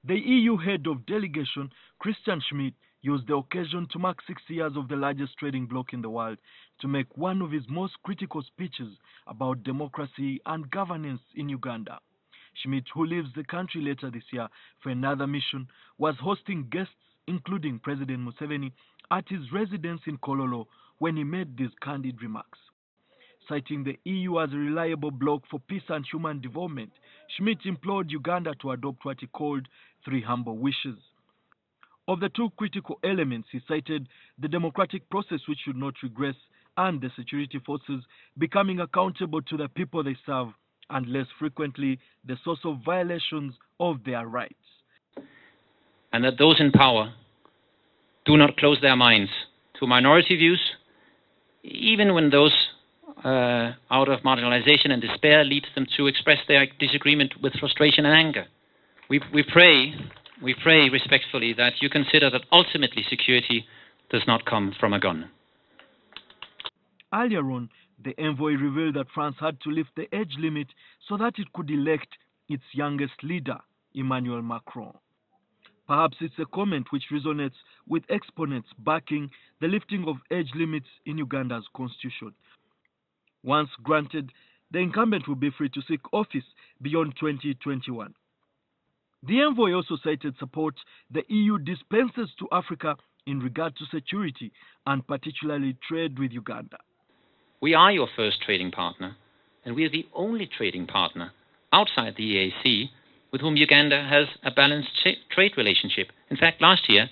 The EU head of delegation, Kristian Shmidt, used the occasion to mark 60 years of the largest trading bloc in the world to make one of his most critical speeches about democracy and governance in Uganda. Shmidt, who leaves the country later this year for another mission, was hosting guests including President Museveni at his residence in Kololo when he made these candid remarks. Citing the EU as a reliable bloc for peace and human development, Shmidt implored Uganda to adopt what he called 3 humble wishes. Of the 2 critical elements, he cited the democratic process which should not regress and the security forces becoming accountable to the people they serve and less frequently the source of violations of their rights. And that those in power do not close their minds to minority views, even when those out of marginalization and despair leads them to express their disagreement with frustration and anger. We pray respectfully that you consider that ultimately security does not come from a gun. Earlier on, the envoy revealed that France had to lift the age limit so that it could elect its youngest leader, Emmanuel Macron. Perhaps it's a comment which resonates with exponents backing the lifting of age limits in Uganda's constitution. Once granted, the incumbent will be free to seek office beyond 2021. The envoy also cited support the EU dispenses to Africa in regard to security and particularly trade with Uganda. We are your first trading partner, and we are the only trading partner outside the EAC with whom Uganda has a balanced trade relationship. In fact, last year,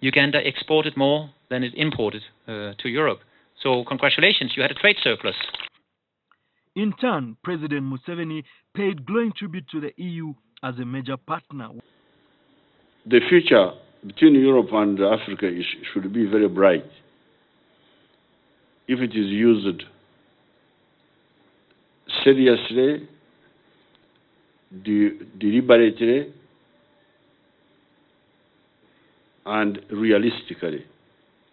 Uganda exported more than it imported to Europe. So congratulations, you had a trade surplus. In turn, President Museveni paid glowing tribute to the EU as a major partner. The future between Europe and Africa should be very bright if it is used seriously, deliberately, and realistically.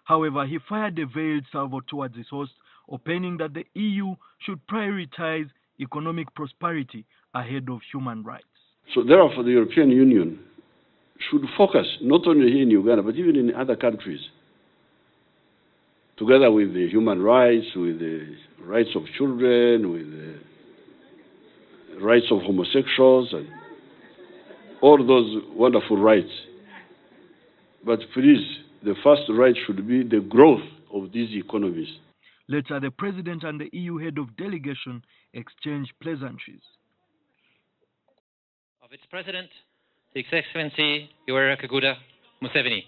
However, he fired a veiled salvo towards his host, opining that the EU should prioritize economic prosperity ahead of human rights. So therefore, the European Union should focus not only here in Uganda, but even in other countries, together with the human rights, with the rights of children, with the rights of homosexuals, and all those wonderful rights. But please, the first right should be the growth of these economies. Later, the President and the EU head of delegation exchanged pleasantries. Of its President, His Excellency Yoweri Kaguta Museveni.